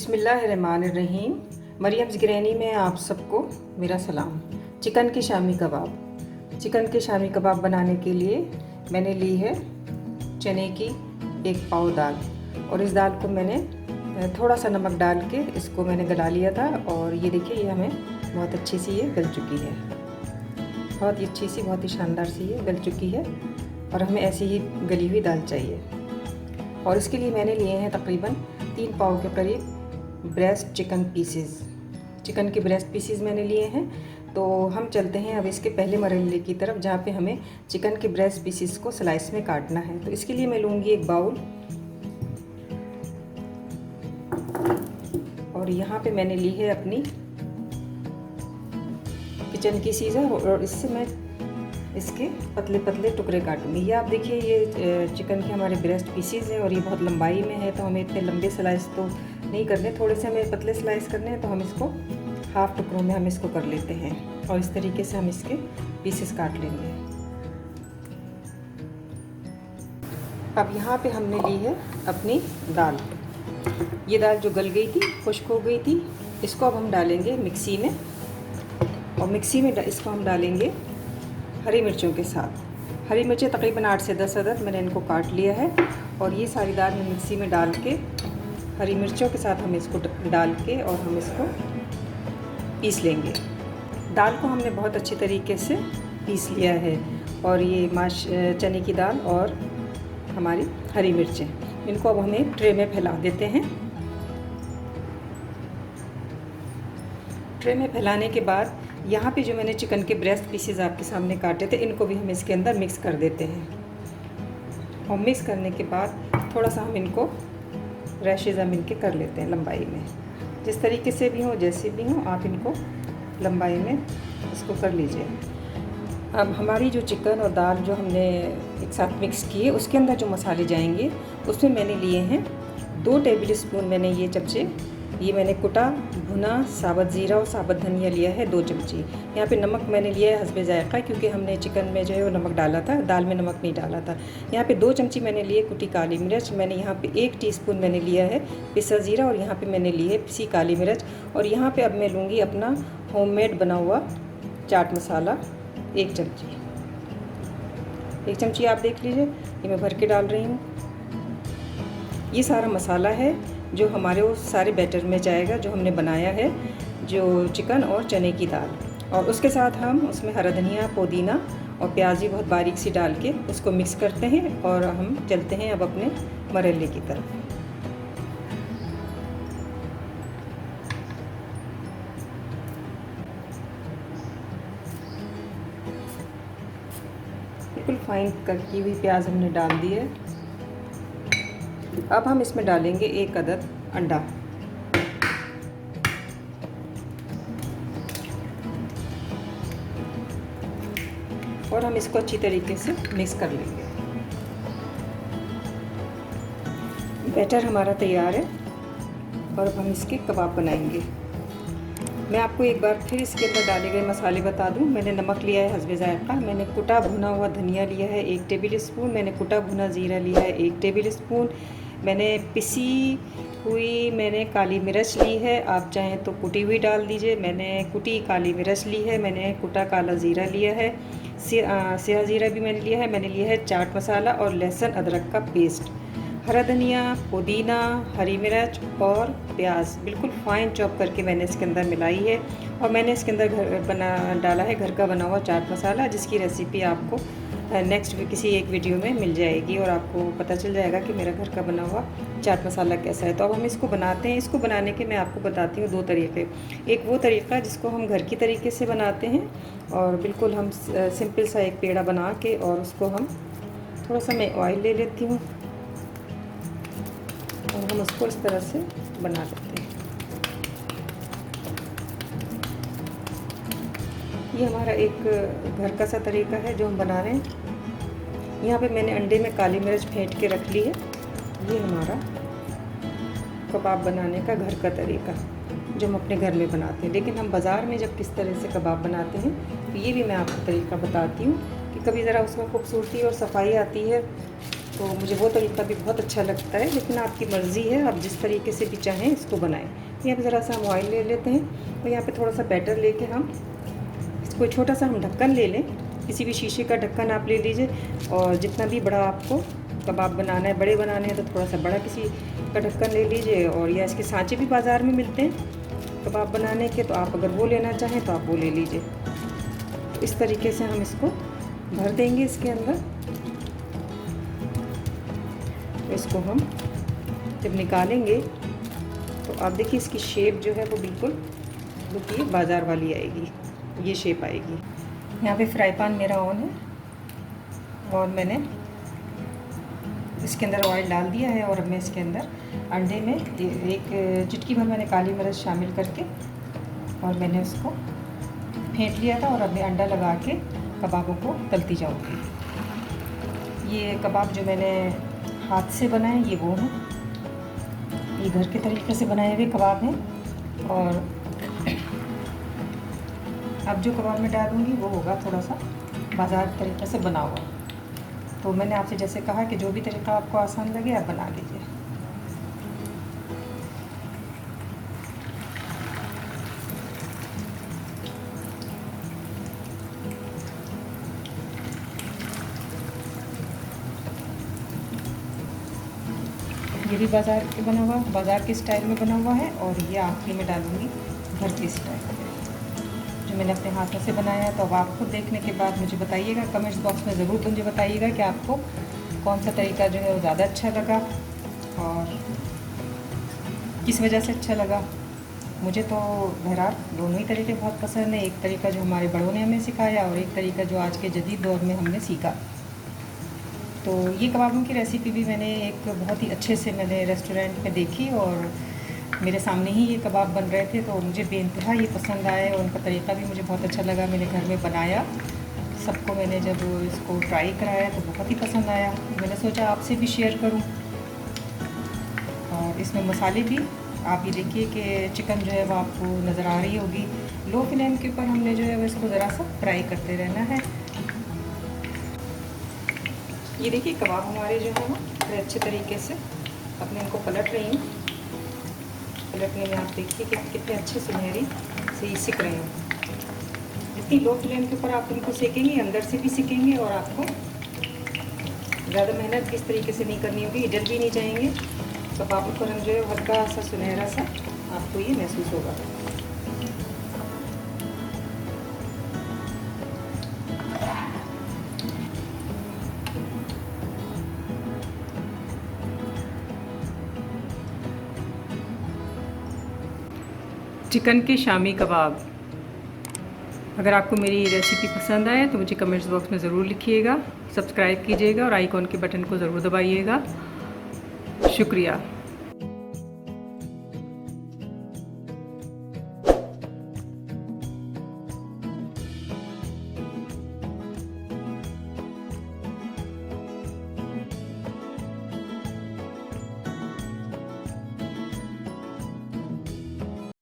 बिस्मिल्लाहिर्रहमानिर्रहीम। Mariam's granny में आप सबको मेरा सलाम। चिकन के शामी कबाब बनाने के लिए मैंने ली है चने की 1 पाव दाल, और इस दाल को मैंने थोड़ा सा नमक डाल के इसको मैंने गला लिया था। और ये देखिए, ये हमें बहुत अच्छी सी ये गल चुकी है, बहुत ही अच्छी सी, बहुत ही शानदार सी ये गल चुकी है। और हमें ऐसी ही गली हुई दाल चाहिए। और इसके लिए मैंने लिए हैं तकरीबन 3 पाव के करीब ब्रेस्ट चिकन के ब्रेस्ट पीसीज मैंने लिए हैं। तो हम चलते हैं अब इसके पहले मरहले की तरफ, जहाँ पे हमें चिकन के ब्रेस्ट पीसीज को स्लाइस में काटना है। तो इसके लिए मैं लूँगी एक बाउल, और यहाँ पे मैंने ली है अपनी किचन की सीजर, और इससे मैं इसके पतले पतले टुकड़े काटूंगी। ये आप देखिए, ये चिकन के हमारे ब्रेस्ट पीसीज हैं और ये बहुत लंबाई में है, तो हमें इतने लंबे स्लाइस तो नहीं करने, थोड़े से हमें पतले स्लाइस करने हैं। तो हम इसको हाफ टुकड़ों में हम इसको कर लेते हैं, और इस तरीके से हम इसके पीसेस काट लेंगे। अब यहाँ पे हमने ली है अपनी दाल। ये दाल जो गल गई थी, खुश्क हो गई थी, इसको अब हम डालेंगे मिक्सी में, और मिक्सी में इसको हम डालेंगे हरी मिर्चों के साथ। हरी मिर्चें तकरीबन 8 से 10 अदद मैंने इनको काट लिया है, और ये सारी दाल में मिक्सी में डाल के हरी मिर्चों के साथ हम इसको डाल के और हम इसको पीस लेंगे। दाल को हमने बहुत अच्छी तरीके से पीस लिया है, और ये चने की दाल और हमारी हरी मिर्चें, इनको अब हमें ट्रे में फैला देते हैं। ट्रे में फैलाने के बाद यहाँ पे जो मैंने चिकन के ब्रेस्ट पीसेस आपके सामने काटे थे, इनको भी हम इसके अंदर मिक्स कर देते हैं। और मिक्स करने के बाद थोड़ा सा हम इनको रैशेज़ हम इनके कर लेते हैं लंबाई में, जिस तरीके से भी हो, जैसे भी हो, आप इनको लंबाई में इसको कर लीजिए। अब हमारी जो चिकन और दाल जो हमने एक साथ मिक्स किए, उसके अंदर जो मसाले जाएंगे, उसमें मैंने लिए हैं 2 टेबल स्पून मैंने ये चमचे, ये मैंने कुटा भुना साबुत ज़ीरा और साबुत धनिया लिया है 2 चमची। यहाँ पे नमक मैंने लिया है हस्बे ज़ायक़ा, क्योंकि हमने चिकन में जो है वो नमक डाला था, दाल में नमक नहीं डाला था। यहाँ पे 2 चमची मैंने लिए कुटी काली मिर्च, मैंने यहाँ पे 1 टीस्पून मैंने लिया है पिसा ज़ीरा, और यहाँ पे मैंने ली है पिसी काली मिर्च। और यहाँ पे अब मैं लूँगी अपना होममेड बना हुआ चाट मसाला 1 चमची। 1 चमची आप देख लीजिए, ये मैं भर के डाल रही हूँ। ये सारा मसाला है जो हमारे वो सारे बैटर में जाएगा, जो हमने बनाया है, जो चिकन और चने की दाल। और उसके साथ हम उसमें हरा धनिया, पुदीना और प्याज भी बहुत बारीक सी डाल के उसको मिक्स करते हैं, और हम चलते हैं अब अपने मरहले की तरफ। बिल्कुल फाइन कट की हुई प्याज हमने डाल दी है। अब हम इसमें डालेंगे 1 अदद अंडा, और हम इसको अच्छी तरीके से मिक्स कर लेंगे। बैटर हमारा तैयार है, और अब हम इसके कबाब बनाएंगे। मैं आपको एक बार फिर इसके अंदर डाले गए मसाले बता दूं। मैंने नमक लिया है हस्बे ज़ायक़ा, मैंने कुटा भुना हुआ धनिया लिया है 1 टेबल स्पून, मैंने कुटा भुना ज़ीरा लिया है 1 टेबल स्पून, मैंने पिसी हुई मैंने काली मिर्च ली है, आप चाहें तो कुटी हुई डाल दीजिए। मैंने कुटी काली मिर्च ली है, मैंने कुटा काला ज़ीरा लिया है, सिया ज़ीरा भी मैंने लिया है, मैंने लिया है चाट मसाला और लहसुन अदरक का पेस्ट, हरा धनिया, पुदीना, हरी मिर्च और प्याज बिल्कुल फाइन चॉप करके मैंने इसके अंदर मिलाई है। और मैंने इसके अंदर डाला है घर का बना हुआ चाट मसाला, जिसकी रेसिपी आपको नेक्स्ट किसी एक वीडियो में मिल जाएगी, और आपको पता चल जाएगा कि मेरा घर का बना हुआ चाट मसाला कैसा है। तो अब हम इसको बनाते हैं। इसको बनाने के मैं आपको बताती हूँ 2 तरीक़े। एक वो तरीक़ा जिसको हम घर की तरीके से बनाते हैं, और बिल्कुल हम सिंपल सा एक पेड़ा बना के, और उसको हम थोड़ा सा मैं ऑयल ले लेती हूँ, और हम उसको इस तरह से बना लेते हैं। ये हमारा एक घर का सा तरीका है जो हम बना रहे हैं। यहाँ पे मैंने अंडे में काली मिर्च फेंट के रख ली है। ये हमारा कबाब बनाने का घर का तरीका जो हम अपने घर में बनाते हैं। लेकिन हम बाज़ार में जब किस तरह से कबाब बनाते हैं, तो ये भी मैं आपको तरीका बताती हूँ कि कभी ज़रा उसमें खूबसूरती और सफाई आती है, तो मुझे वो तरीका भी बहुत अच्छा लगता है, लेकिन आपकी मर्ज़ी है, आप जिस तरीके से भी चाहें इसको बनाएं। यहाँ पे ज़रा सा हम ऑयल ले लेते हैं और यहाँ पे थोड़ा सा बैटर लेके हम इसको छोटा सा हम ढक्कन ले लें। किसी भी शीशे का ढक्कन आप ले लीजिए, और जितना भी बड़ा आपको कबाब बनाना है, बड़े बनाने हैं तो थोड़ा सा बड़ा किसी का ढक्कन ले लीजिए। और या इसके सांचे भी बाज़ार में मिलते हैं कबाब बनाने के, तो आप अगर वो लेना चाहें तो आप वो ले लीजिए। इस तरीके से हम इसको भर देंगे इसके अंदर। तो इसको हम जब निकालेंगे तो आप देखिए इसकी शेप जो है वो बिल्कुल देखिए बाज़ार वाली आएगी, ये शेप आएगी। यहाँ पे फ्राई पैन मेरा ऑन है और मैंने इसके अंदर ऑयल डाल दिया है। और अब मैं इसके अंदर अंडे में एक चुटकी भर मैंने काली मिर्च शामिल करके और मैंने उसको फेंट लिया था। और अब मैं अंडा लगा के कबाबों को तलती जाऊँगी। ये कबाब जो मैंने हाथ से बनाए ये वो हैं, ये घर के तरीके से बनाए हुए कबाब हैं। और अब जो कबाब मैं डालूँगी वो होगा थोड़ा सा बाज़ार तरीके से बना हुआ। तो मैंने आपसे जैसे कहा कि जो भी तरीका आपको आसान लगे आप बना लीजिए। ये भी बाज़ार के बना हुआ, बाज़ार के स्टाइल में बना हुआ है। और ये आखिरी में डालूँगी घर के स्टाइल में जो मैंने अपने हाथों से बनाया है। तो अब आप खुद देखने के बाद मुझे बताइएगा, कमेंट्स बॉक्स में ज़रूर मुझे बताइएगा कि आपको कौन सा तरीका जो है वो ज़्यादा अच्छा लगा और किस वजह से अच्छा लगा। मुझे तो बहरहाल दोनों ही तरीके बहुत पसंद है। एक तरीका जो हमारे बड़ों ने हमें सिखाया और एक तरीका जो आज के जदीद दौर में हमने सीखा। तो ये कबाबों की रेसिपी भी मैंने एक बहुत ही अच्छे से मैंने रेस्टोरेंट में देखी और मेरे सामने ही ये कबाब बन रहे थे। तो मुझे बेइंतहा ये पसंद आए और उनका तरीका भी मुझे बहुत अच्छा लगा। मैंने घर में बनाया, सबको मैंने जब इसको ट्राई कराया तो बहुत ही पसंद आया। मैंने सोचा आपसे भी शेयर करूं। और इसमें मसाले भी आप ये देखिए कि चिकन जो है वो आपको नज़र आ रही होगी। लो फ्लेम के ऊपर हमने जो है वो इसको ज़रा सा फ्राई करते रहना है। ये देखिए कबाब हमारे जो है वो बड़े अच्छे तरीके से अपने इनको पलट रही हूँ। पलटने में आप देखिए कि कितने अच्छे सुनहरी से ये सिक रहे हैं। जितनी लो फ्लेम के ऊपर आप इनको सेकेंगे अंदर से भी सिकेंगे और आपको ज़्यादा मेहनत किस तरीके से नहीं करनी होगी, जल भी नहीं जाएंगे। कबाबों का रंग जो है हल्का सा सुनहरा सा आपको ये महसूस होगा। चिकन के शामी कबाब। अगर आपको मेरी रेसिपी पसंद आए तो मुझे कमेंट्स बॉक्स में ज़रूर लिखिएगा, सब्सक्राइब कीजिएगा और आइकॉन के बटन को ज़रूर दबाइएगा। शुक्रिया।